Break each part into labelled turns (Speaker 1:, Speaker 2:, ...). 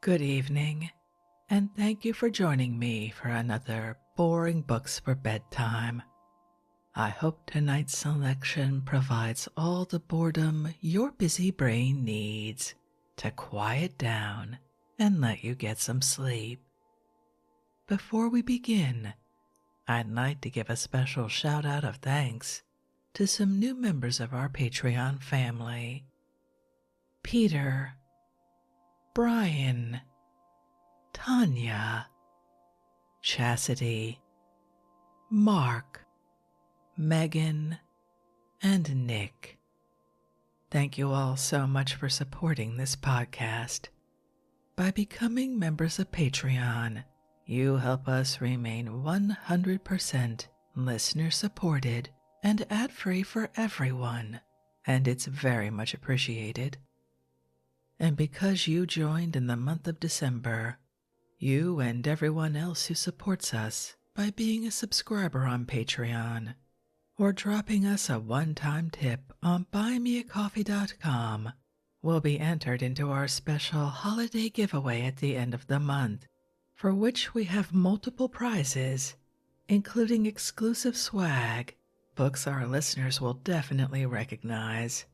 Speaker 1: Good evening, and thank you for joining me for another Boring Books for Bedtime. I hope tonight's selection provides all the boredom your busy brain needs to quiet down and let you get some sleep. Before we begin, I'd like to give a special shout out of thanks to some new members of our Patreon family: Peter, Brian, Tanya, Chastity, Mark, Megan, and Nick. Thank you all so much for supporting this podcast. By becoming members of Patreon, you help us remain 100% listener supported and ad-free for everyone, and it's very much appreciated. And because you joined in the month of December, you and everyone else who supports us by being a subscriber on Patreon or dropping us a one-time tip on buymeacoffee.com will be entered into our special holiday giveaway at the end of the month, for which we have multiple prizes, including exclusive swag, books our listeners will definitely recognize,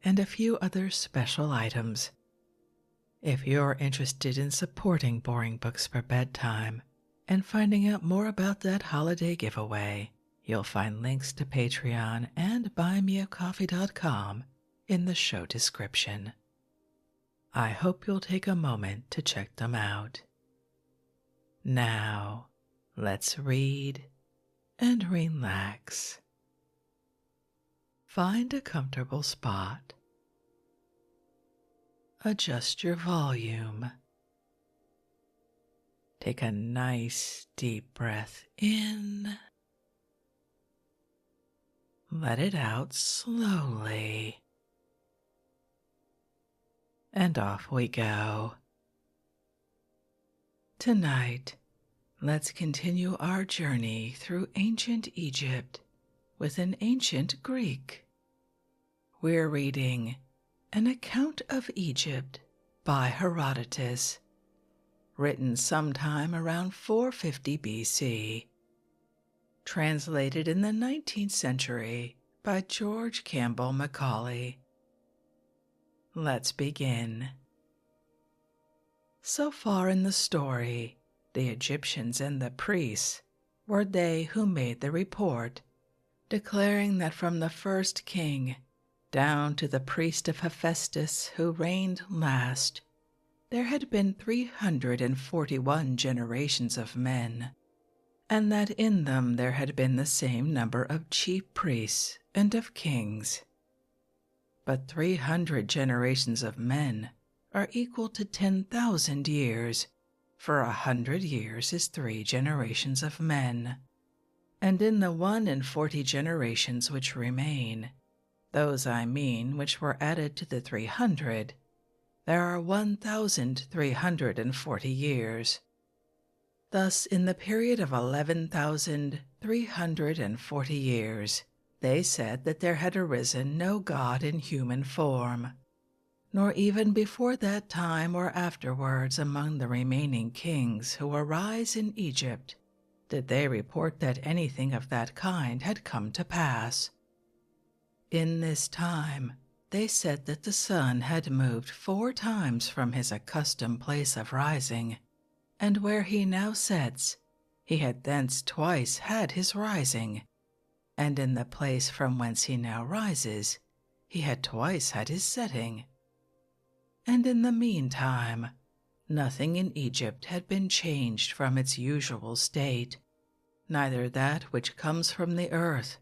Speaker 1: and a few other special items. If you're interested in supporting Boring Books for Bedtime and finding out more about that holiday giveaway, you'll find links to Patreon and buymeacoffee.com in the show description. I hope you'll take a moment to check them out. Now, let's read and relax. Find a comfortable spot. Adjust your volume. Take a nice deep breath in. Let it out slowly. And off we go. Tonight, let's continue our journey through ancient Egypt with an ancient Greek. We're reading An Account of Egypt by Herodotus, written sometime around 450 BC, translated in the 19th century by George Campbell Macaulay. Let's begin. So far in the story, the Egyptians and the priests were they who made the report, declaring that from the first king down to the priest of Hephaestus who reigned last, there had been 341 generations of men, and that in them there had been the same number of chief priests and of kings. But 300 generations of men are equal to 10,000 years, for 100 years is 3 generations of men. And in the 41 generations which remain, those I mean which were added to the 300, there are 1,340 years. Thus, in the period of 11,340 years, they said that there had arisen no god in human form, nor even before that time or afterwards among the remaining kings who arise in Egypt did they report that anything of that kind had come to pass. In this time, they said that the sun had moved 4 times from his accustomed place of rising, and where he now sets, he had thence twice had his rising, and in the place from whence he now rises, he had twice had his setting. And in the meantime, nothing in Egypt had been changed from its usual state, neither that which comes from the earth,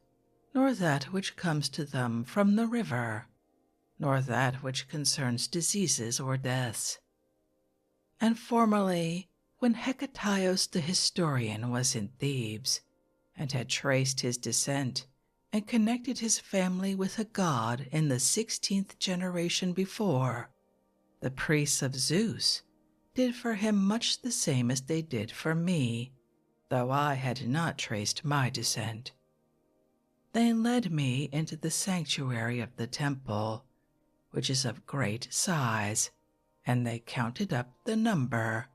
Speaker 1: nor that which comes to them from the river, nor that which concerns diseases or deaths. And formerly, when Hecataios the historian was in Thebes, and had traced his descent and connected his family with a god in the 16th generation before, the priests of Zeus did for him much the same as they did for me, though I had not traced my descent. They led me into the sanctuary of the temple, which is of great size, and they counted up the number,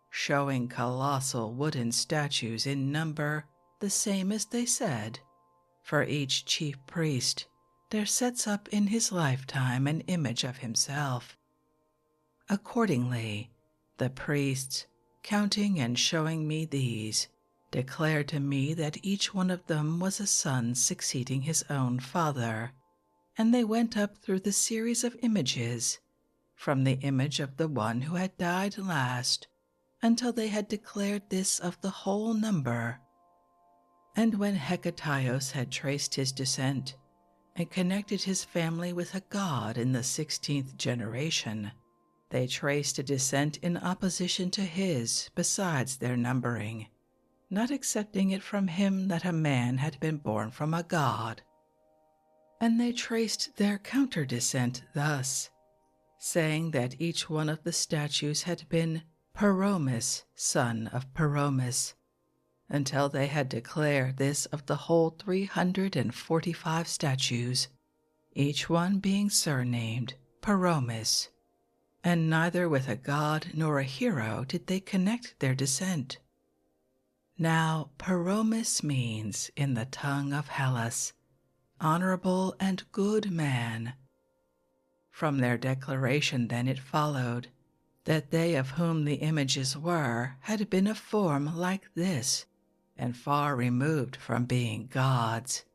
Speaker 1: showing colossal wooden statues in number the same as they said. For each chief priest there sets up in his lifetime an image of himself. Accordingly, the priests, counting and showing me these, declared to me that each one of them was a son succeeding his own father, and they went up through the series of images, from the image of the one who had died last, until they had declared this of the whole number. And when Hecataios had traced his descent, and connected his family with a god in the 16th generation, they traced a descent in opposition to his besides their numbering, not accepting it from him that a man had been born from a god. And they traced their counter-descent thus, saying that each one of the statues had been Peromus, son of Peromus, until they had declared this of the whole 345 statues, each one being surnamed Peromus, and neither with a god nor a hero did they connect their descent. Now Peromus means, in the tongue of Hellas, honorable and good man. From their declaration then it followed that they of whom the images were had been of form like this, and far removed from being gods.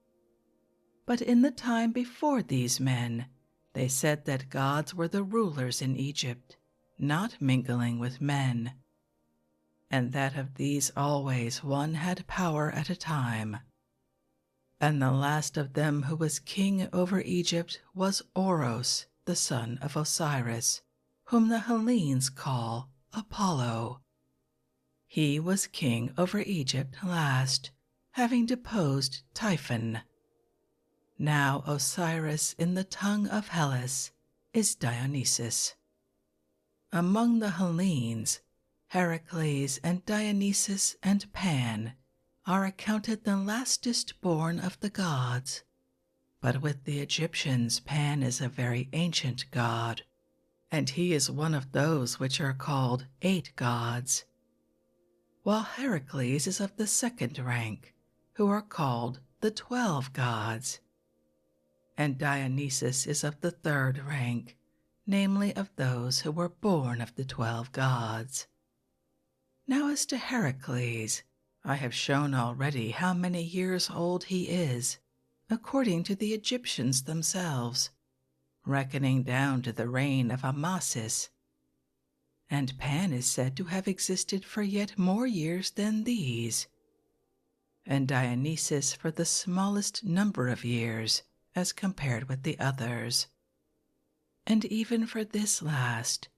Speaker 1: But in the time before these men, they said that gods were the rulers in Egypt, not mingling with men, and that of these always one had power at a time. And the last of them who was king over Egypt was Oros, the son of Osiris, whom the Hellenes call Apollo. He was king over Egypt last, having deposed Typhon. Now Osiris in the tongue of Hellas is Dionysus. Among the Hellenes, Heracles and Dionysus and Pan are accounted the lastest born of the gods, but with the Egyptians Pan is a very ancient god, and he is one of those which are called 8 gods, while Heracles is of the second rank, who are called the 12 gods, and Dionysus is of the third rank, namely of those who were born of the 12 gods. Now as to Heracles, I have shown already how many years old he is, according to the Egyptians themselves, reckoning down to the reign of Amasis. And Pan is said to have existed for yet more years than these, and Dionysus for the smallest number of years as compared with the others. And even for this last,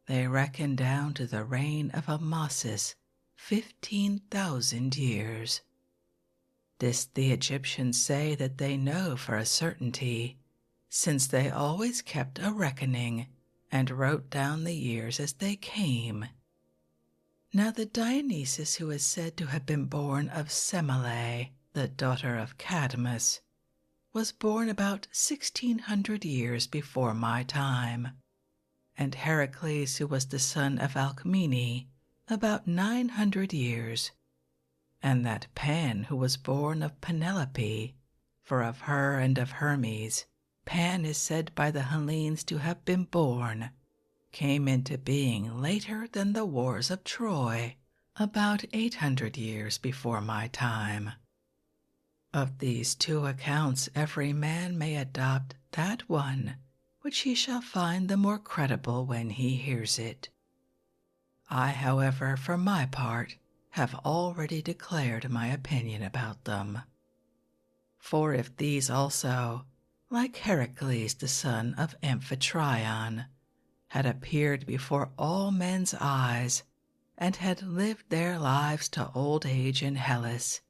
Speaker 1: they reckon down to the reign of Amasis 15,000 years. This the Egyptians say that they know for a certainty, since they always kept a reckoning and wrote down the years as they came. Now the Dionysus who is said to have been born of Semele, the daughter of Cadmus, was born about 1,600 years before my time, and Heracles who was the son of Alcmene about 900 years, and that Pan who was born of Penelope, for of her and of Hermes Pan is said by the Hellenes to have been born, came into being later than the wars of Troy, about 800 years before my time. Of these 2 accounts every man may adopt that one which he shall find the more credible when he hears it. I, however, for my part, have already declared my opinion about them. For if these also, like Heracles the son of Amphitryon, had appeared before all men's eyes, and had lived their lives to old age in Hellas,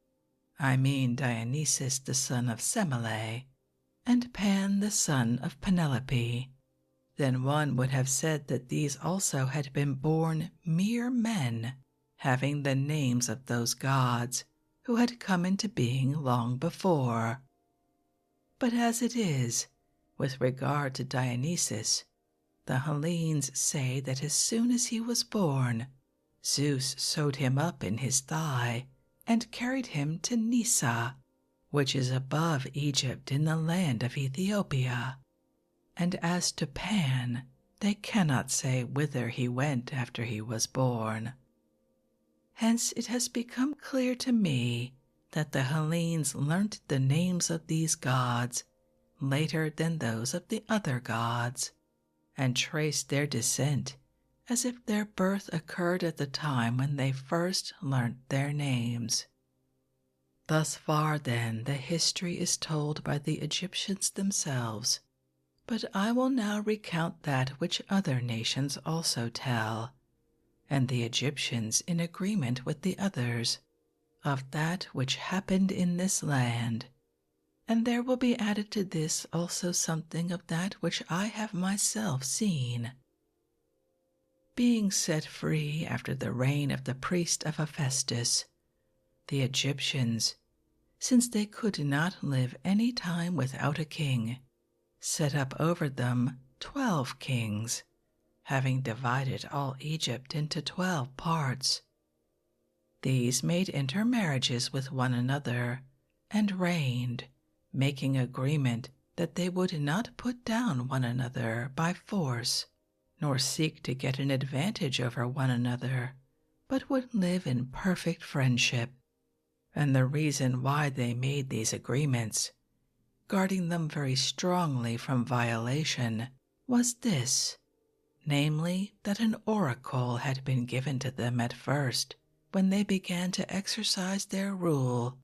Speaker 1: I mean Dionysus the son of Semele, and Pan the son of Penelope, then one would have said that these also had been born mere men, having the names of those gods who had come into being long before. But as it is, with regard to Dionysus, The Hellenes say that as soon as he was born, Zeus sewed him up in his thigh and carried him to Nisa, which is above Egypt in the land of Ethiopia. And as to Pan, they cannot say whither he went after he was born. Hence it has become clear to me that the Hellenes learnt the names of these gods later than those of the other gods, and traced their descent as if their birth occurred at the time when they first learnt their names. Thus far, then, the history is told by the Egyptians themselves, but I will now recount that which other nations also tell, and the Egyptians in agreement with the others, of that which happened in this land, and there will be added to this also something of that which I have myself seen. Being set free after the reign of the priest of Hephaestus, the Egyptians, since they could not live any time without a king, set up over them 12 kings, having divided all Egypt into 12 parts. These made intermarriages with one another, and reigned, making agreement that they would not put down one another by force, nor seek to get an advantage over one another, but would live in perfect friendship. And the reason why they made these agreements, guarding them very strongly from violation, was this, namely, that an oracle had been given to them at first, when they began to exercise their rule,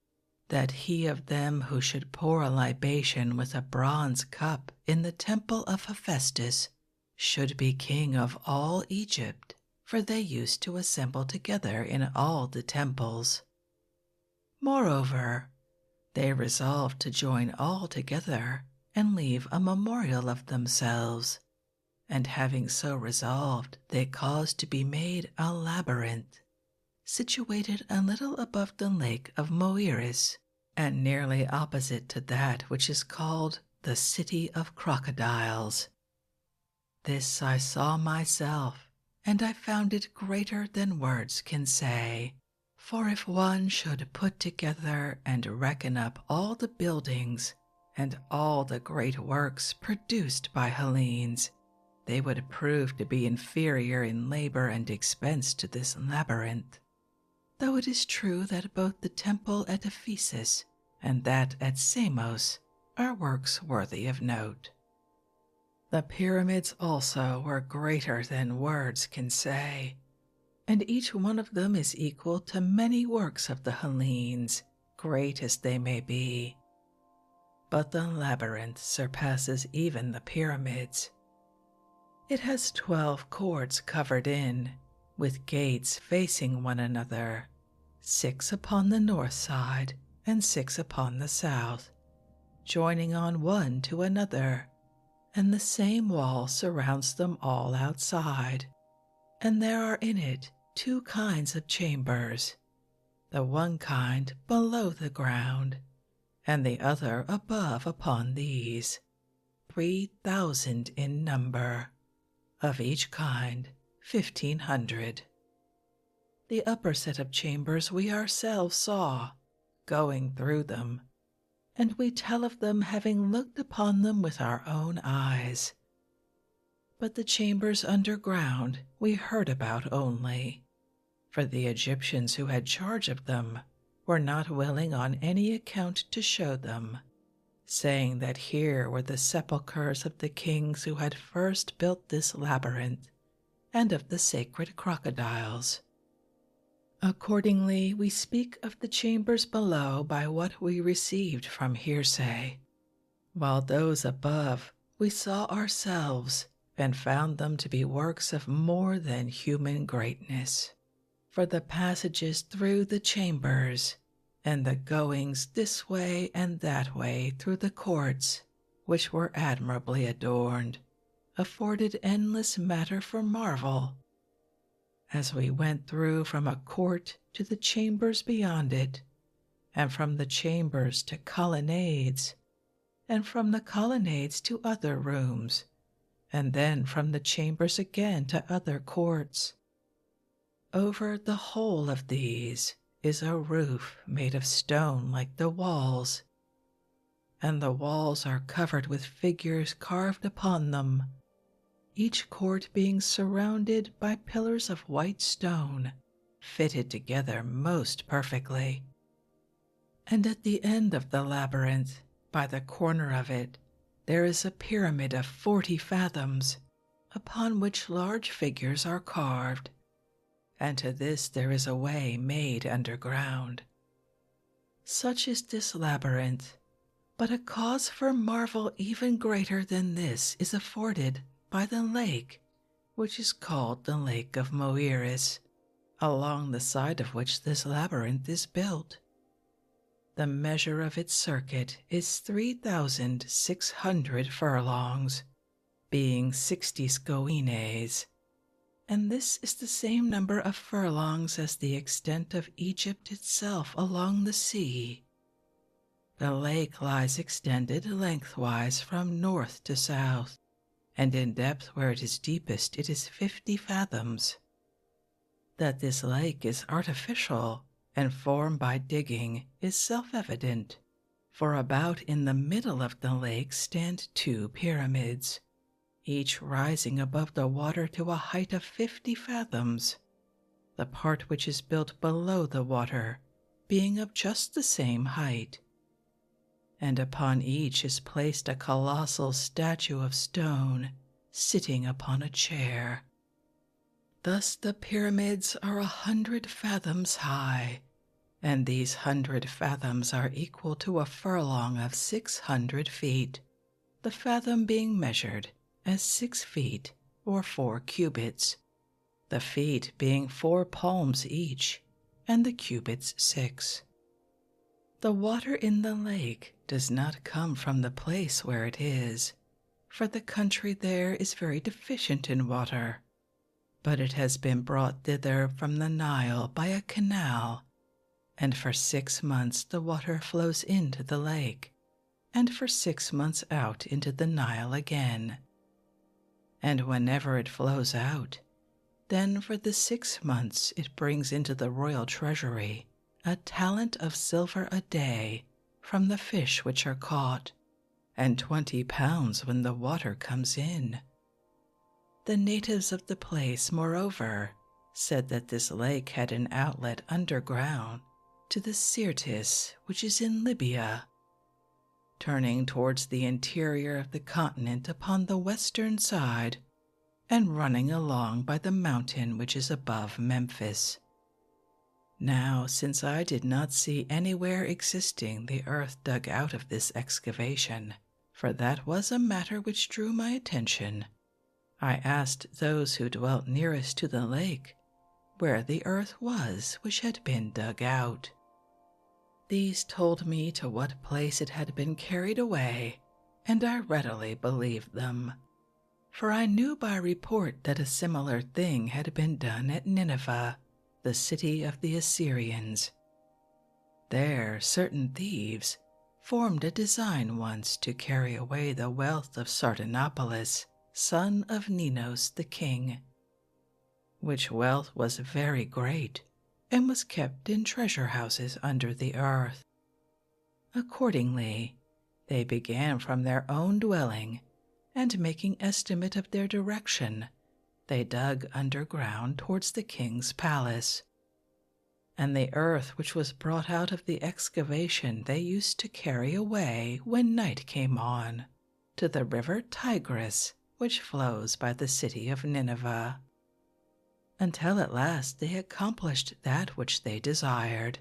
Speaker 1: that he of them who should pour a libation with a bronze cup in the temple of Hephaestus should be king of all Egypt, for they used to assemble together in all the temples. Moreover, they resolved to join all together and leave a memorial of themselves, and having so resolved, they caused to be made a labyrinth, situated a little above the lake of Moeris, and nearly opposite to that which is called the City of Crocodiles. This I saw myself, and I found it greater than words can say. For if one should put together and reckon up all the buildings and all the great works produced by Hellenes, they would prove to be inferior in labor and expense to this labyrinth, though it is true that both the temple at Ephesus and that at Samos are works worthy of note. The pyramids also were greater than words can say, and each one of them is equal to many works of the Hellenes, great as they may be. But the labyrinth surpasses even the pyramids. It has 12 courts covered in, with gates facing one another, 6 upon the north side and 6 upon the south, joining on one to another, and the same wall surrounds them all outside, and there are in it 2 kinds of chambers, the one kind below the ground, and the other above upon these, 3,000 in number, of each kind 1,500. The upper set of chambers we ourselves saw, going through them, and we tell of them having looked upon them with our own eyes. But the chambers underground we heard about only, for the Egyptians who had charge of them were not willing on any account to show them, saying that here were the sepulchres of the kings who had first built this labyrinth, and of the sacred crocodiles. Accordingly, we speak of the chambers below by what we received from hearsay, while those above we saw ourselves and found them to be works of more than human greatness. For the passages through the chambers, and the goings this way and that way through the courts, which were admirably adorned, afforded endless matter for marvel. As we went through from a court to the chambers beyond it, and from the chambers to colonnades, and from the colonnades to other rooms, and then from the chambers again to other courts. Over the whole of these is a roof made of stone like the walls, and the walls are covered with figures carved upon them, each court being surrounded by pillars of white stone, fitted together most perfectly. And at the end of the labyrinth, by the corner of it, there is a pyramid of 40 fathoms, upon which large figures are carved, and to this there is a way made underground. Such is this labyrinth, but a cause for marvel even greater than this is afforded by the lake, which is called the Lake of Moiris, along the side of which this labyrinth is built. The measure of its circuit is 3,600 furlongs, being 60 skoines, and this is the same number of furlongs as the extent of Egypt itself along the sea. The lake lies extended lengthwise from north to south, and in depth where it is deepest it is 50 fathoms. That this lake is artificial and formed by digging is self-evident, for about in the middle of the lake stand 2 pyramids, each rising above the water to a height of 50 fathoms, the part which is built below the water being of just the same height. And upon each is placed a colossal statue of stone, sitting upon a chair. Thus the pyramids are 100 fathoms high, and these 100 fathoms are equal to a furlong of 600 feet, the fathom being measured as 6 feet or 4 cubits, the feet being 4 palms each, and the cubits 6. The water in the lake does not come from the place where it is, for the country there is very deficient in water, but it has been brought thither from the Nile by a canal, and for 6 months the water flows into the lake, and for 6 months out into the Nile again. And whenever it flows out, then for the 6 months it brings into the royal treasury a talent of silver a day from the fish which are caught, and 20 pounds when the water comes in. The natives of the place, moreover, said that this lake had an outlet underground to the Syrtis, which is in Libya, turning towards the interior of the continent upon the western side, and running along by the mountain which is above Memphis. Now, since I did not see anywhere existing the earth dug out of this excavation, for that was a matter which drew my attention, I asked those who dwelt nearest to the lake where the earth was which had been dug out. These told me to what place it had been carried away, and I readily believed them, for I knew by report that a similar thing had been done at Nineveh, the city of the Assyrians. There certain thieves formed a design once to carry away the wealth of Sardanapalus, son of Ninos the king, which wealth was very great, and was kept in treasure houses under the earth. Accordingly, they began from their own dwelling, and making estimate of their direction, they dug underground towards the king's palace. And the earth which was brought out of the excavation they used to carry away when night came on to the river Tigris, which flows by the city of Nineveh, until at last they accomplished that which they desired.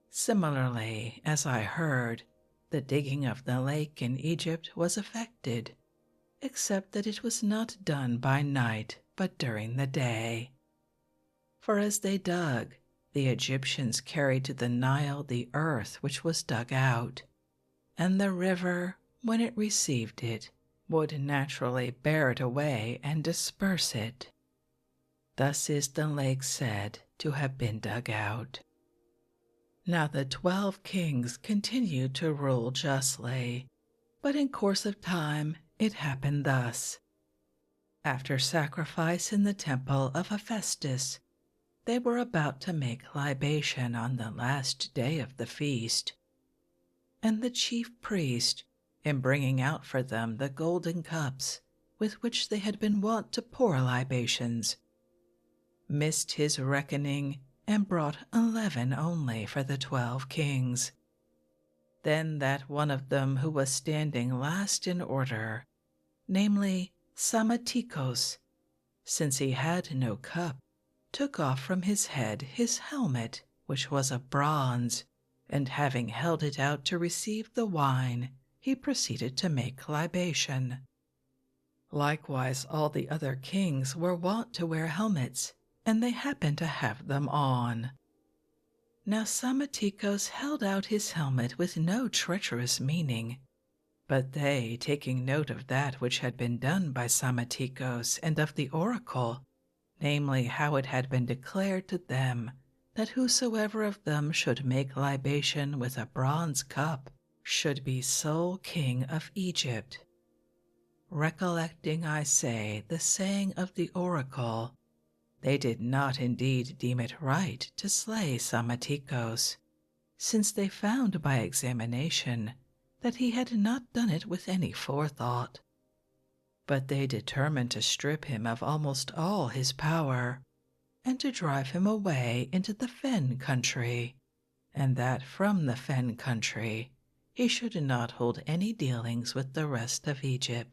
Speaker 1: Similarly, as I heard, the digging of the lake in Egypt was effected, except that it was not done by night but during the day. For as they dug, the Egyptians carried to the Nile the earth which was dug out, and the river, when it received it, would naturally bear it away and disperse it. Thus is the lake said to have been dug out. Now the 12 kings continued to rule justly, but in course of time it happened thus, After sacrifice in the temple of Hephaestus, they were about to make libation on the last day of the feast, and the chief priest, in bringing out for them the golden cups with which they had been wont to pour libations, missed his reckoning and brought 11 only for the 12 kings. Then that one of them who was standing last in order, namely Psammatikos, since he had no cup, took off from his head his helmet, which was of bronze, and having held it out to receive the wine, he proceeded to make libation. Likewise all the other kings were wont to wear helmets, and they happened to have them on. Now Psammatikos held out his helmet with no treacherous meaning, but they, taking note of that which had been done by Psammatikos and of the oracle, namely how it had been declared to them that whosoever of them should make libation with a bronze cup should be sole king of Egypt. Recollecting, I say, the saying of the oracle, they did not indeed deem it right to slay Psammatikos, since they found by examination that he had not done it with any forethought. But they determined to strip him of almost all his power, and to drive him away into the fen country, and that from the fen country he should not hold any dealings with the rest of Egypt.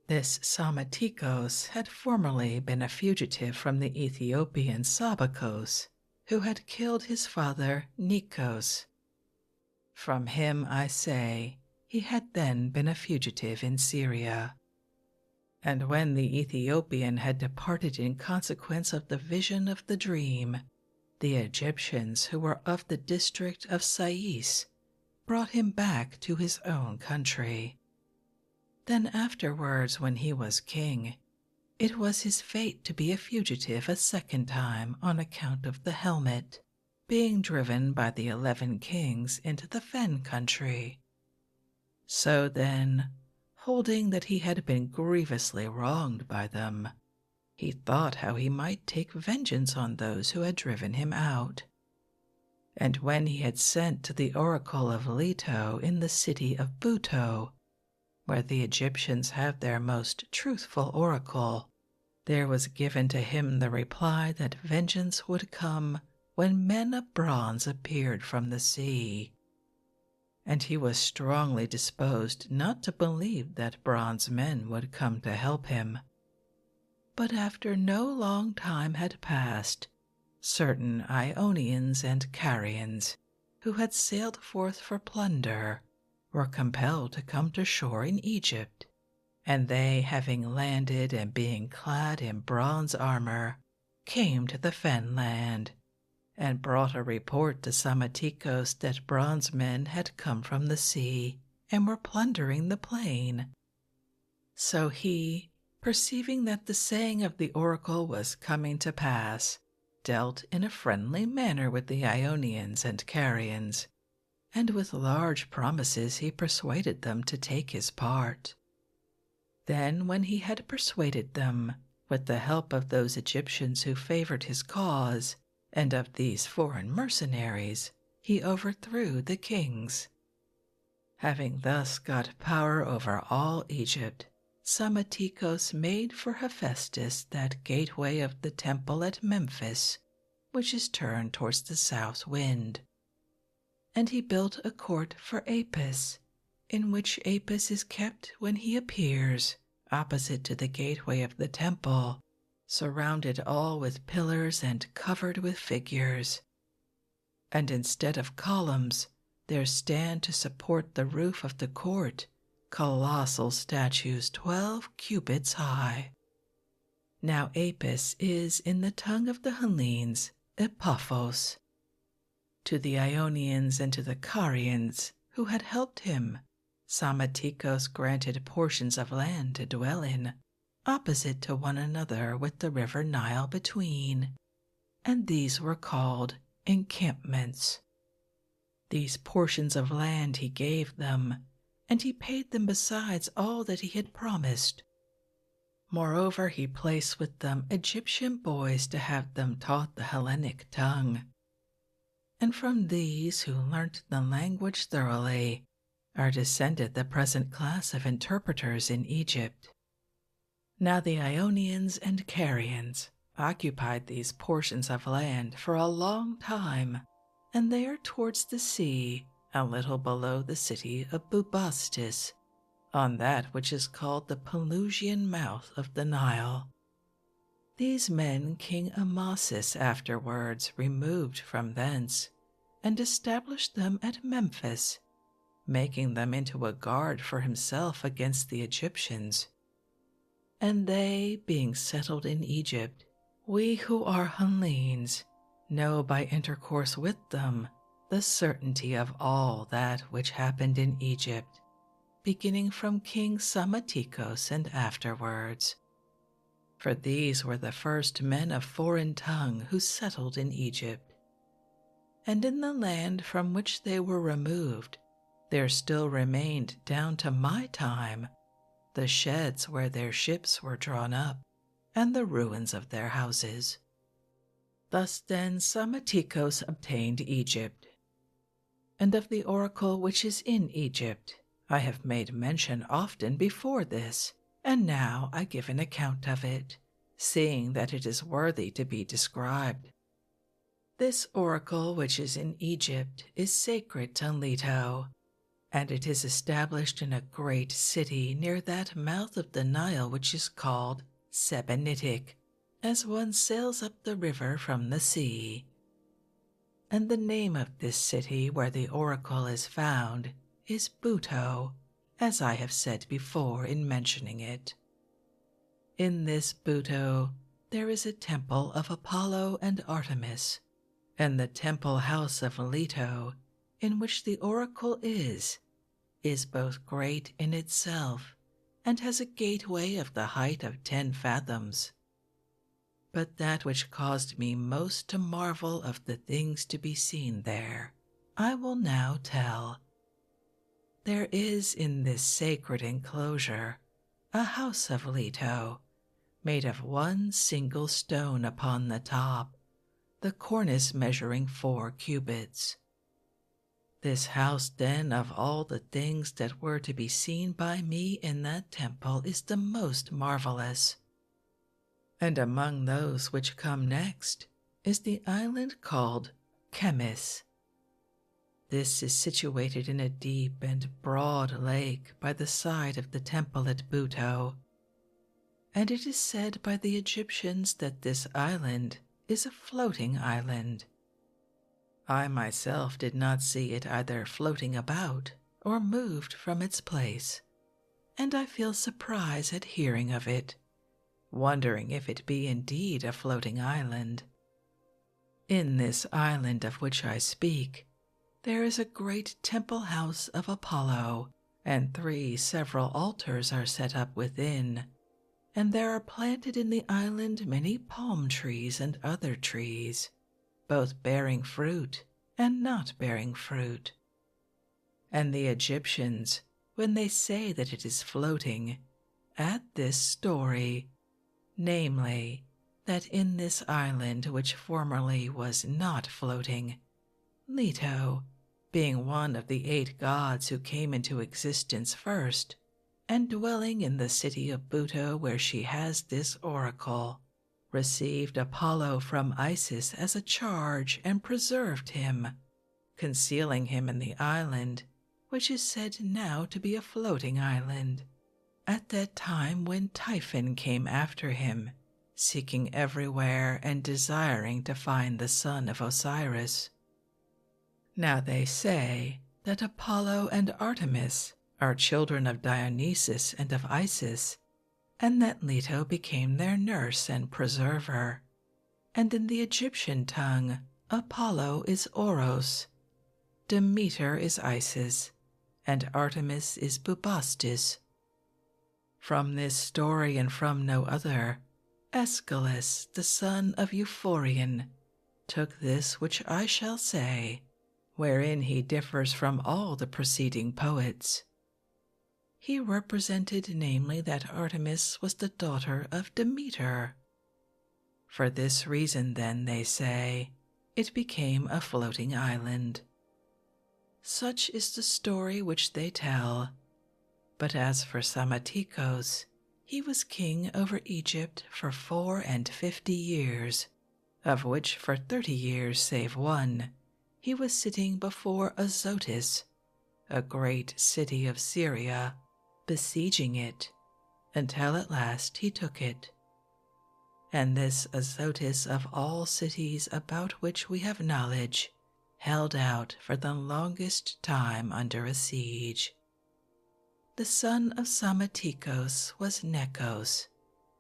Speaker 1: This Psammatikos had formerly been a fugitive from the Ethiopian Sabakos, who had killed his father Nikos. From him, I say, he had then been a fugitive in Syria. And when the Ethiopian had departed in consequence of the vision of the dream, the Egyptians who were of the district of Sais brought him back to his own country. Then afterwards, when he was king, it was his fate to be a fugitive a second time on account of the helmet, being driven by the 11 kings into the fen country. So then, holding that he had been grievously wronged by them, he thought how he might take vengeance on those who had driven him out. And when he had sent to the oracle of Leto in the city of Buto, where the Egyptians have their most truthful oracle, there was given to him the reply that vengeance would come when men of bronze appeared from the sea. And he was strongly disposed not to believe that bronze men would come to help him. But after no long time had passed, certain Ionians and Carians, who had sailed forth for plunder, were compelled to come to shore in Egypt, and they, having landed and being clad in bronze armor, came to the fen land, and brought a report to Psammatikos that bronze men had come from the sea and were plundering the plain. So he, perceiving that the saying of the oracle was coming to pass, dealt in a friendly manner with the Ionians and Carians, and with large promises he persuaded them to take his part. Then when he had persuaded them, with the help of those Egyptians who favored his cause, and of these foreign mercenaries, he overthrew the kings. Having thus got power over all Egypt, Psammatikos made for Hephaestus that gateway of the temple at Memphis, which is turned towards the south wind. And he built a court for Apis, in which Apis is kept when he appears, opposite to the gateway of the temple, surrounded all with pillars and covered with figures. And instead of columns, there stand to support the roof of the court colossal statues 12 cubits high. Now Apis is, in the tongue of the Hellenes, Epaphos. To the Ionians and to the Carians, who had helped him, Psammatikos granted portions of land to dwell in, opposite to one another with the river Nile between, and these were called encampments. These portions of land he gave them, and he paid them besides all that he had promised. Moreover, he placed with them Egyptian boys to have them taught the Hellenic tongue. And from these, who learnt the language thoroughly, are descended the present class of interpreters in Egypt. Now the Ionians and Carians occupied these portions of land for a long time, and they are towards the sea, a little below the city of Bubastis, on that which is called the Pelusian mouth of the Nile. These men King Amasis afterwards removed from thence, and established them at Memphis, making them into a guard for himself against the Egyptians. And they, being settled in Egypt, we who are Hellenes know by intercourse with them the certainty of all that which happened in Egypt, beginning from King Psammaticos and afterwards. For these were the first men of foreign tongue who settled in Egypt. And in the land from which they were removed, there still remained down to my time the sheds where their ships were drawn up, and the ruins of their houses. Thus then Psammaticos obtained Egypt. And of the oracle which is in Egypt I have made mention often before this, and now I give an account of it, seeing that it is worthy to be described. This oracle which is in Egypt is sacred to Leto, and it is established in a great city near that mouth of the Nile which is called Sebennytic, as one sails up the river from the sea. And the name of this city where the oracle is found is Buto, as I have said before in mentioning it. In this Buto there is a temple of Apollo and Artemis, and the temple house of Leto, in which the oracle is both great in itself, and has a gateway of the height of 10 fathoms. But that which caused me most to marvel of the things to be seen there, I will now tell. There is in this sacred enclosure a house of Leto, made of one single stone upon the top, the cornice measuring 4 cubits. This house, then, of all the things that were to be seen by me in that temple, is the most marvelous. And among those which come next is the island called Chemis. This is situated in a deep and broad lake by the side of the temple at Buto, and it is said by the Egyptians that this island is a floating island. I myself did not see it either floating about or moved from its place, and I feel surprise at hearing of it, wondering if it be indeed a floating island. In this island of which I speak, there is a great temple house of Apollo, and 3 several altars are set up within, and there are planted in the island many palm trees and other trees, both bearing fruit and not bearing fruit. And the Egyptians, when they say that it is floating, add this story, namely, that in this island which formerly was not floating, Leto, being one of the 8 gods who came into existence first, and dwelling in the city of Buto where she has this oracle, received Apollo from Isis as a charge and preserved him, concealing him in the island, which is said now to be a floating island, at that time when Typhon came after him, seeking everywhere and desiring to find the son of Osiris. Now they say that Apollo and Artemis are children of Dionysus and of Isis, and that Leto became their nurse and preserver. And in the Egyptian tongue, Apollo is Oros, Demeter is Isis, and Artemis is Bubastis. From this story and from no other, Aeschylus, the son of Euphorion, took this which I shall say, wherein he differs from all the preceding poets. he represented namely that Artemis was the daughter of Demeter. For this reason, then, they say, it became a floating island. Such is the story which they tell. But as for Psammetichos, he was king over Egypt for 54 years, of which for 30 years save one, he was sitting before Azotus, a great city of Syria, besieging it, until at last he took it. And this Azotus of all cities about which we have knowledge held out for the longest time under a siege. The son of Psammetichos was Necos,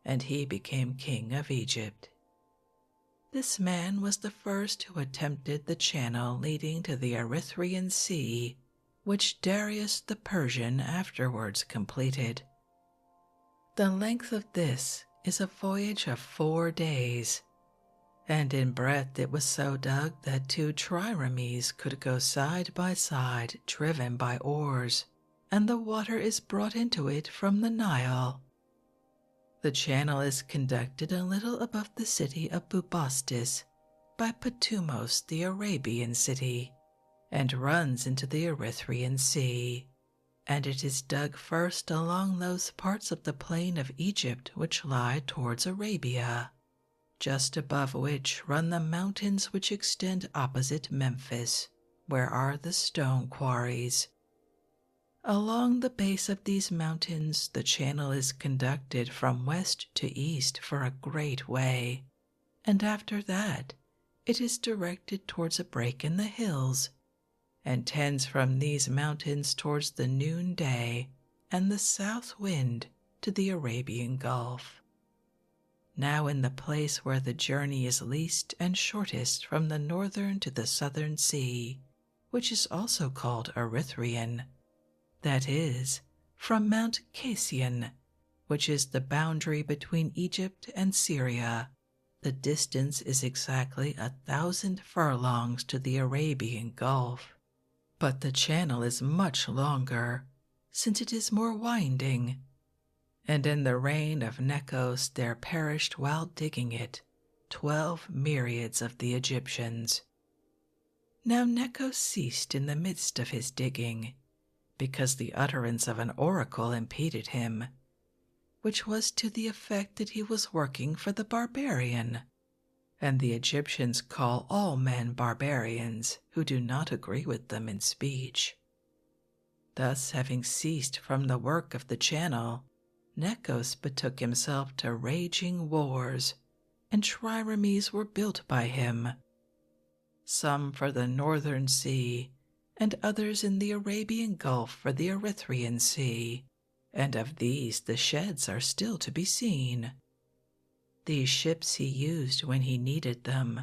Speaker 1: and he became king of Egypt. This man was the first who attempted the channel leading to the Erythraean Sea, which Darius the Persian afterwards completed. The length of this is a voyage of 4 days, and in breadth it was so dug that 2 triremes could go side by side driven by oars, and the water is brought into it from the Nile. The channel is conducted a little above the city of Bubastis by Patumos the Arabian city, and runs into the Erythraean Sea, and it is dug first along those parts of the plain of Egypt which lie towards Arabia, just above which run the mountains which extend opposite Memphis, where are the stone quarries. Along the base of these mountains the channel is conducted from west to east for a great way, and after that it is directed towards a break in the hills, and tends from these mountains towards the noonday and the south wind to the Arabian Gulf. Now in the place where the journey is least and shortest from the northern to the southern sea, which is also called Erythraean, that is, from Mount Cassian, which is the boundary between Egypt and Syria, the distance is exactly 1,000 furlongs to the Arabian Gulf. But the channel is much longer, since it is more winding, and in the reign of Necos there perished while digging it 12 myriads of the Egyptians. Now Necos ceased in the midst of his digging, because the utterance of an oracle impeded him, which was to the effect that he was working for the barbarian, and the Egyptians call all men barbarians who do not agree with them in speech. Thus, having ceased from the work of the channel, Necos betook himself to raging wars, and triremes were built by him, some for the northern sea, and others in the Arabian Gulf for the Erythraean Sea, and of these the sheds are still to be seen. These ships he used when he needed them.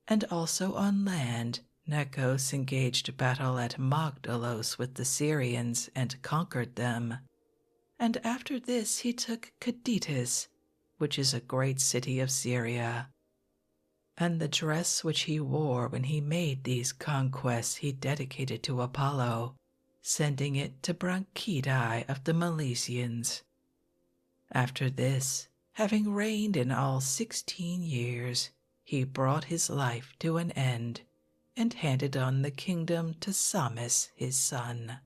Speaker 1: And also on land, Necos engaged battle at Magdalos with the Syrians and conquered them. And after this he took Caditis, which is a great city of Syria. And the dress which he wore when he made these conquests he dedicated to Apollo, sending it to Branchidae of the Milesians. After this, having reigned in all 16 years, he brought his life to an end, and handed on the kingdom to Psammis his son.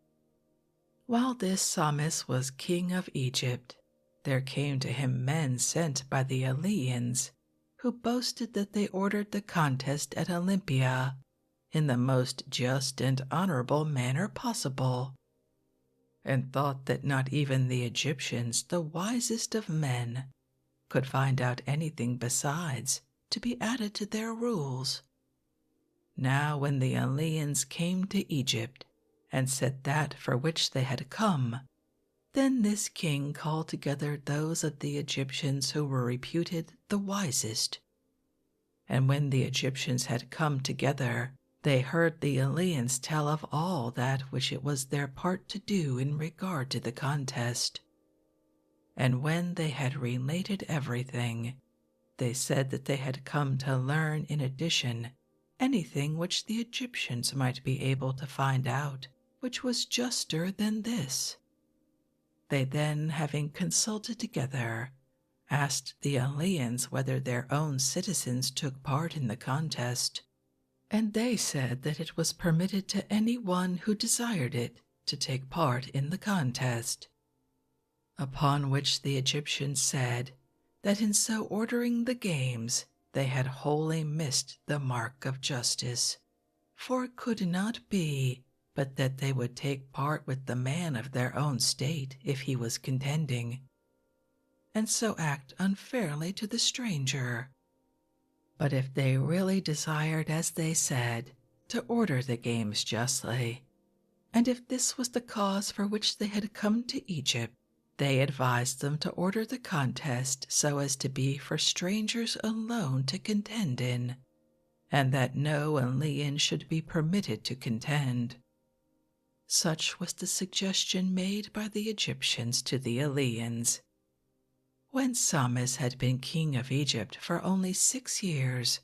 Speaker 1: While this Psammis was king of Egypt, there came to him men sent by the Eleans, who boasted that they ordered the contest at Olympia in the most just and honorable manner possible, and thought that not even the Egyptians, the wisest of men, could find out anything besides to be added to their rules. Now when the Eleans came to Egypt and said that for which they had come, then this king called together those of the Egyptians who were reputed the wisest. And when the Egyptians had come together, they heard the Eleans tell of all that which it was their part to do in regard to the contest. And when they had related everything, they said that they had come to learn in addition anything which the Egyptians might be able to find out, which was juster than this. They then, having consulted together, asked the Eleans whether their own citizens took part in the contest, and they said that it was permitted to any one who desired it to take part in the contest. Upon which the Egyptians said that in so ordering the games they had wholly missed the mark of justice, for it could not be but that they would take part with the man of their own state if he was contending, and so act unfairly to the stranger. But if they really desired, as they said, to order the games justly, and if this was the cause for which they had come to Egypt, they advised them to order the contest so as to be for strangers alone to contend in, and that no Elean should be permitted to contend. Such was the suggestion made by the Egyptians to the Eleans. When Psammis had been king of Egypt for only 6 years,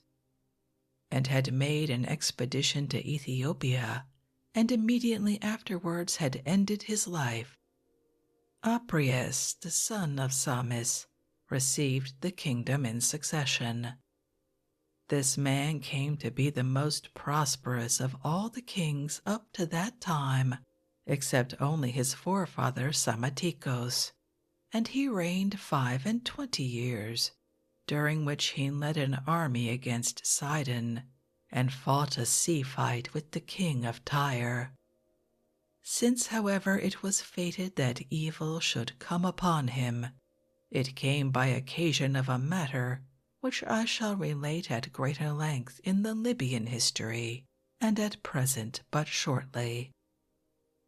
Speaker 1: and had made an expedition to Ethiopia, and immediately afterwards had ended his life, Apries, the son of Psammis, received the kingdom in succession. This man came to be the most prosperous of all the kings up to that time, except only his forefather Psammaticos, and he reigned 25 years, during which he led an army against Sidon, and fought a sea fight with the king of Tyre. Since, however, it was fated that evil should come upon him, it came by occasion of a matter which I shall relate at greater length in the Libyan history, and at present but shortly.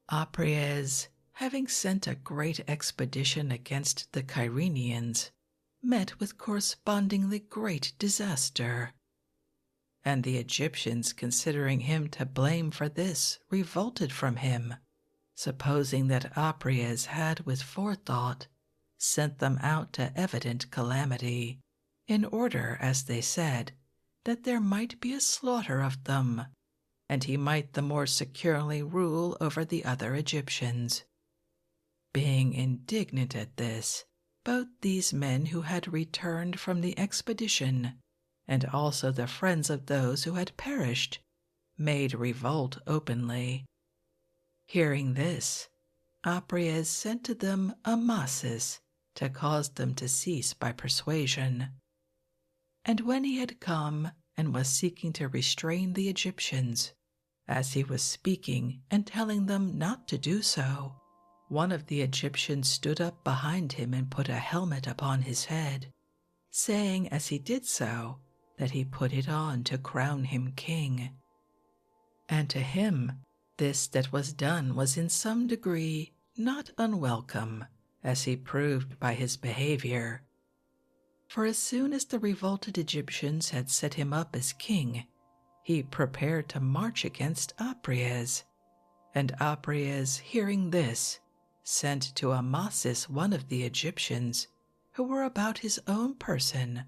Speaker 1: Apries, having sent a great expedition against the Cyrenians, met with correspondingly great disaster, and the Egyptians, considering him to blame for this, revolted from him, supposing that Apries had with forethought sent them out to evident calamity, in order, as they said, that there might be a slaughter of them, and he might the more securely rule over the other Egyptians. Being indignant at this, both these men who had returned from the expedition, and also the friends of those who had perished, made revolt openly. Hearing this, Apries sent to them Amasis to cause them to cease by persuasion. And when he had come and was seeking to restrain the Egyptians, as he was speaking and telling them not to do so, one of the Egyptians stood up behind him and put a helmet upon his head, saying as he did so that he put it on to crown him king. And to him this that was done was in some degree not unwelcome, as he proved by his behavior. For as soon as the revolted Egyptians had set him up as king, he prepared to march against Apries, and Apries, hearing this, sent to Amasis one of the Egyptians, who were about his own person,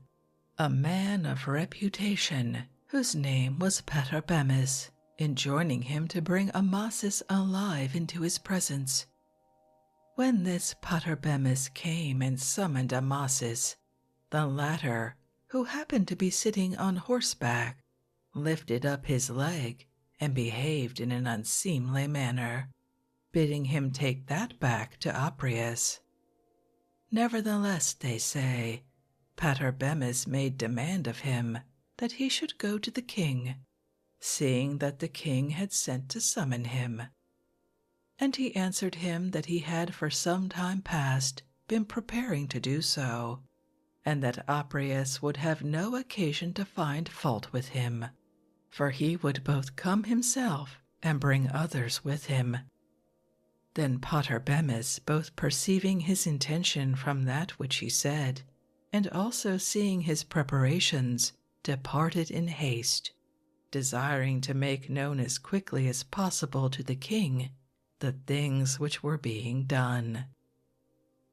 Speaker 1: a man of reputation, whose name was Patarbemis, enjoining him to bring Amasis alive into his presence. When this Patarbemis came and summoned Amasis, the latter, who happened to be sitting on horseback, lifted up his leg and behaved in an unseemly manner, bidding him take that back to Apries. Nevertheless, they say, Patarbemis made demand of him that he should go to the king, seeing that the king had sent to summon him. And he answered him that he had for some time past been preparing to do so, and that Apries would have no occasion to find fault with him, for he would both come himself and bring others with him. Then Patarbemis, both perceiving his intention from that which he said, and also seeing his preparations, departed in haste, desiring to make known as quickly as possible to the king the things which were being done.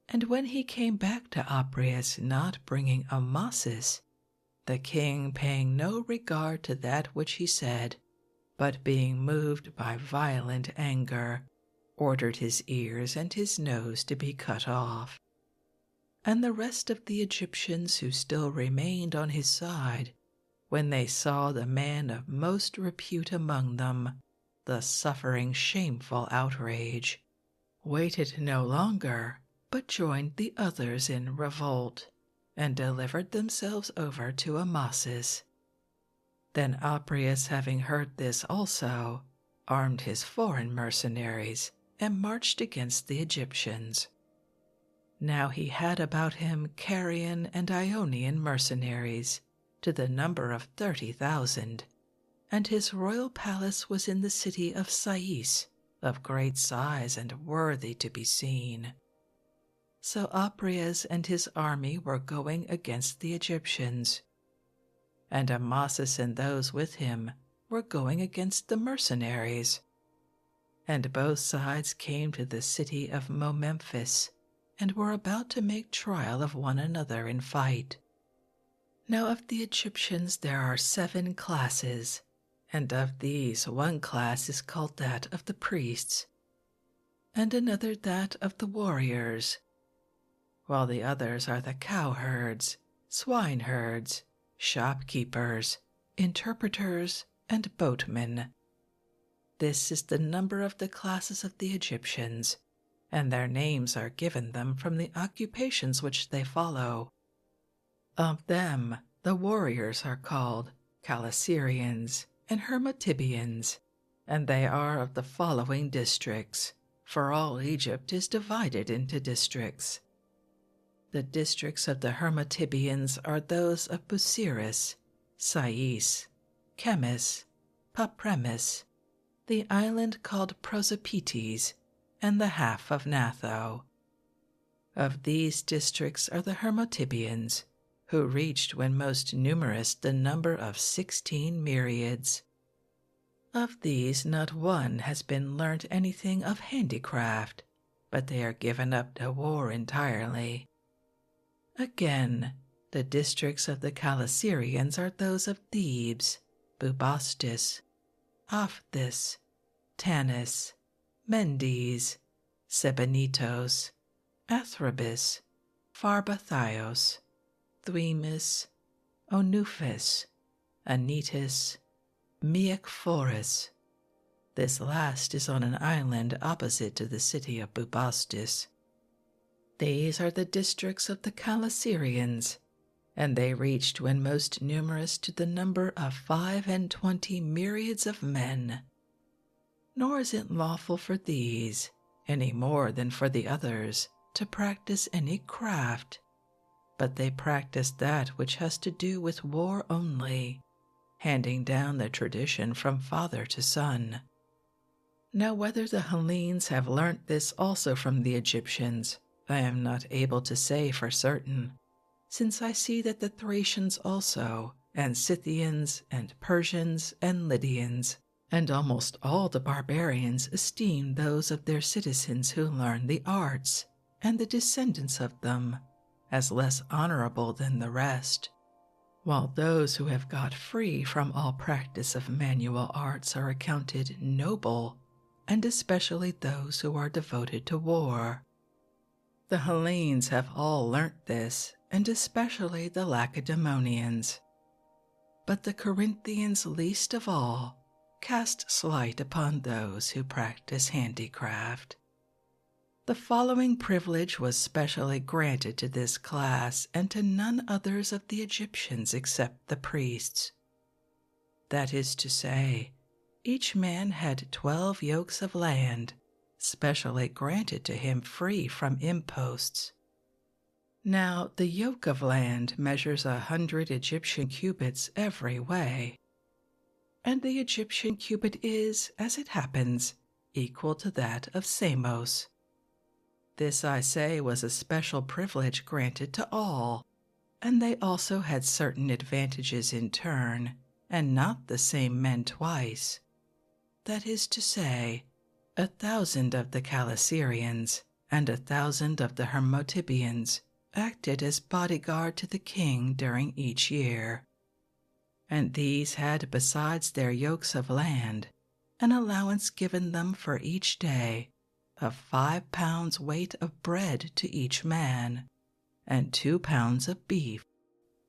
Speaker 1: And when he came back to Apries not bringing Amasis, the king, paying no regard to that which he said, but being moved by violent anger, ordered his ears and his nose to be cut off. And the rest of the Egyptians who still remained on his side, when they saw the man of most repute among them thus suffering shameful outrage, waited no longer, but joined the others in revolt, and delivered themselves over to Amasis. Then Apries, having heard this also, armed his foreign mercenaries and marched against the Egyptians. Now he had about him Carian and Ionian mercenaries, to the number of 30,000, and his royal palace was in the city of Sais, of great size and worthy to be seen. So Apries and his army were going against the Egyptians, and Amasis and those with him were going against the mercenaries. And both sides came to the city of Momemphis, and were about to make trial of one another in fight. Now of the Egyptians there are 7 classes, and of these one class is called that of the priests, and another that of the warriors, while the others are the cowherds, swineherds, shopkeepers, interpreters, and boatmen. This is the number of the classes of the Egyptians, and their names are given them from the occupations which they follow. Of them, the warriors are called Calasirians and Hermotybians, and they are of the following districts, for all Egypt is divided into districts. The districts of the Hermotybians are those of Busiris, Sais, Chemis, Papremis, the island called Prosopites, and the half of Natho. Of these districts are the Hermotybians, who reached when most numerous the number of 16 myriads. Of these not one has been learnt anything of handicraft, but they are given up to war entirely. Again, the districts of the Calasirians are those of Thebes, Bubastis, Aphthis, Tanis, Mendes, Sebennytos, Athribis, Pharbathios, Thwemis, Onuphis, Anytis, Meacphoris. This last is on an island opposite to the city of Bubastis. These are the districts of the Calasirians, and they reached when most numerous to the number of 25 myriads of men. Nor is it lawful for these, any more than for the others, to practice any craft, but they practice that which has to do with war only, handing down the tradition from father to son. Now whether the Hellenes have learnt this also from the Egyptians, I am not able to say for certain, since I see that the Thracians also, and Scythians, and Persians, and Lydians, and almost all the barbarians esteem those of their citizens who learn the arts, and the descendants of them, as less honorable than the rest, while those who have got free from all practice of manual arts are accounted noble, and especially those who are devoted to war. The Hellenes have all learnt this, and especially the Lacedaemonians. But the Corinthians least of all cast slight upon those who practice handicraft. The following privilege was specially granted to this class and to none others of the Egyptians except the priests. That is to say, each man had 12 yokes of land, specially granted to him free from imposts. Now the yoke of land measures 100 Egyptian cubits every way, and the Egyptian cubit is, as it happens, equal to that of Samos. This, I say, was a special privilege granted to all, and they also had certain advantages in turn, and not the same men twice. That is to say, 1,000 of the Calasirians and 1,000 of the Hermotybians acted as bodyguard to the king during each year, and these had besides their yokes of land an allowance given them for each day of 5 pounds weight of bread to each man, and 2 pounds of beef,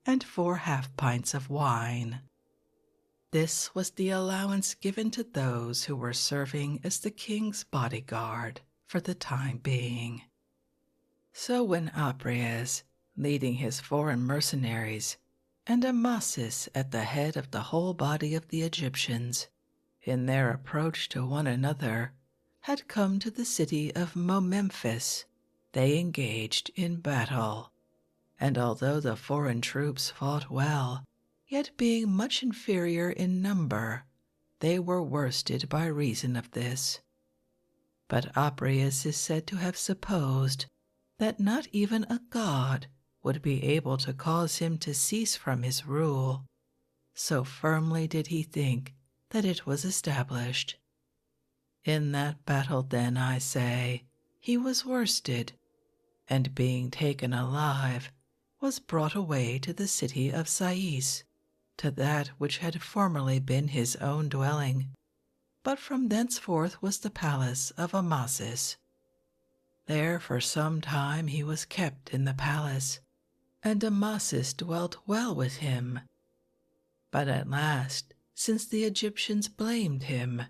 Speaker 1: and 4 half-pints of wine. This was the allowance given to those who were serving as the king's bodyguard for the time being. So when Apries, leading his foreign mercenaries, and Amasis at the head of the whole body of the Egyptians, in their approach to one another, had come to the city of Memphis, they engaged in battle. And although the foreign troops fought well, yet being much inferior in number, they were worsted by reason of this. But Apries is said to have supposed that not even a god would be able to cause him to cease from his rule, so firmly did he think that it was established. In that battle, then, I say, he was worsted, and being taken alive, was brought away to the city of Sais, to that which had formerly been his own dwelling, but from thenceforth was the palace of Amasis. There for some time he was kept in the palace, and Amasis dwelt well with him. But at last, since the Egyptians blamed him,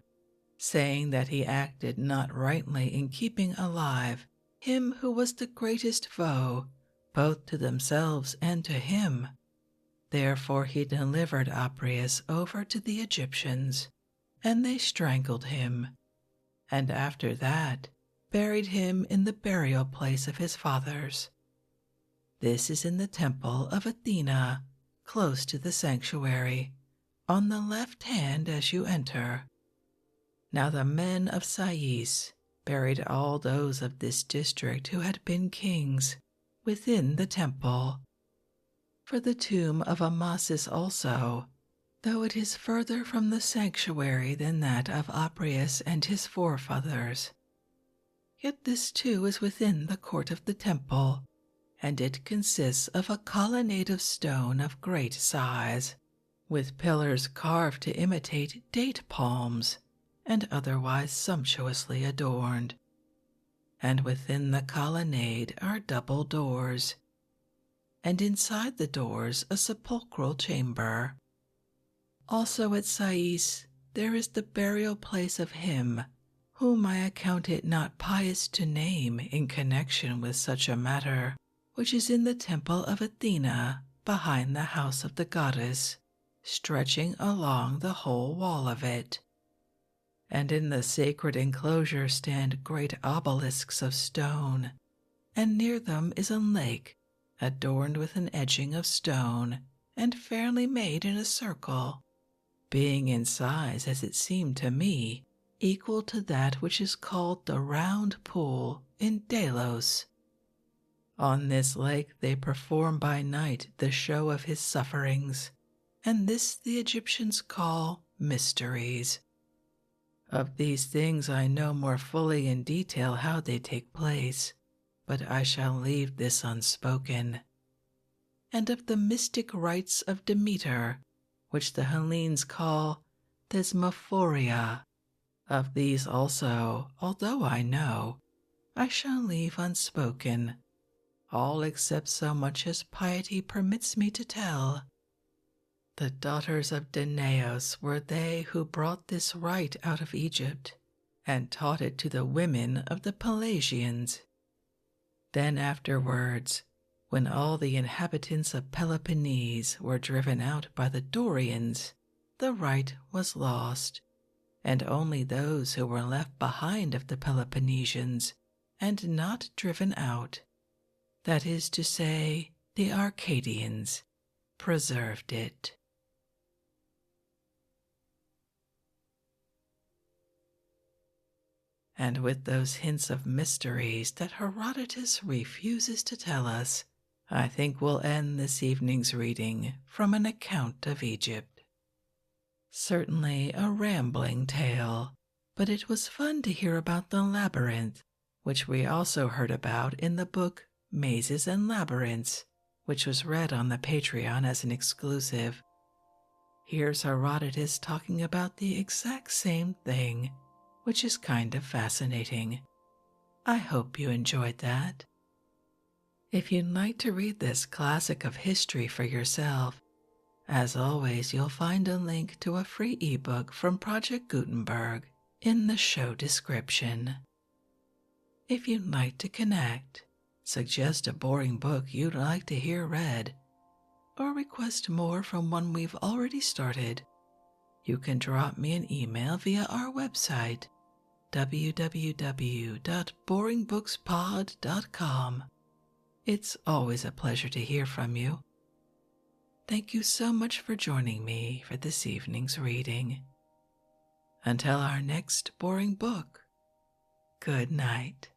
Speaker 1: saying that he acted not rightly in keeping alive him who was the greatest foe both to themselves and to him, therefore he delivered Apries over to the Egyptians, and they strangled him, and after that buried him in the burial place of his fathers. This is in the temple of Athena, close to the sanctuary, on the left hand as you enter. Now the men of Sais buried all those of this district who had been kings within the temple. For the tomb of Amasis also, though it is further from the sanctuary than that of Apries and his forefathers, yet this too is within the court of the temple, and it consists of a colonnade of stone of great size, with pillars carved to imitate date palms, and otherwise sumptuously adorned. And within the colonnade are double doors, and inside the doors a sepulchral chamber. Also at Sais there is the burial place of him whom I account it not pious to name in connection with such a matter, which is in the temple of Athena behind the house of the goddess, stretching along the whole wall of it. And in the sacred enclosure stand great obelisks of stone, and near them is a lake adorned with an edging of stone, and fairly made in a circle, being in size, as it seemed to me, equal to that which is called the Round Pool in Delos. On this lake they perform by night the show of his sufferings, and this the Egyptians call mysteries. Of these things I know more fully in detail how they take place, but I shall leave this unspoken. And of the mystic rites of Demeter, which the Hellenes call thesmophoria, of these also, although I know, I shall leave unspoken, all except so much as piety permits me to tell. The daughters of Danaos were they who brought this rite out of Egypt, and taught it to the women of the Pelasgians. Then afterwards, when all the inhabitants of Peloponnese were driven out by the Dorians, the rite was lost, and only those who were left behind of the Peloponnesians, and not driven out, that is to say, the Arcadians, preserved it. And with those hints of mysteries that Herodotus refuses to tell us, I think we'll end this evening's reading from an account of Egypt. Certainly a rambling tale, but it was fun to hear about the labyrinth, which we also heard about in the book Mazes and Labyrinths, which was read on the Patreon as an exclusive. Here's Herodotus talking about the exact same thing, which is kind of fascinating. I hope you enjoyed that. If you'd like to read this classic of history for yourself, as always, you'll find a link to a free ebook from Project Gutenberg in the show description. If you'd like to connect, suggest a boring book you'd like to hear read, or request more from one we've already started, you can drop me an email via our website, www.boringbookspod.com. It's always a pleasure to hear from you. Thank you so much for joining me for this evening's reading. Until our next boring book, good night.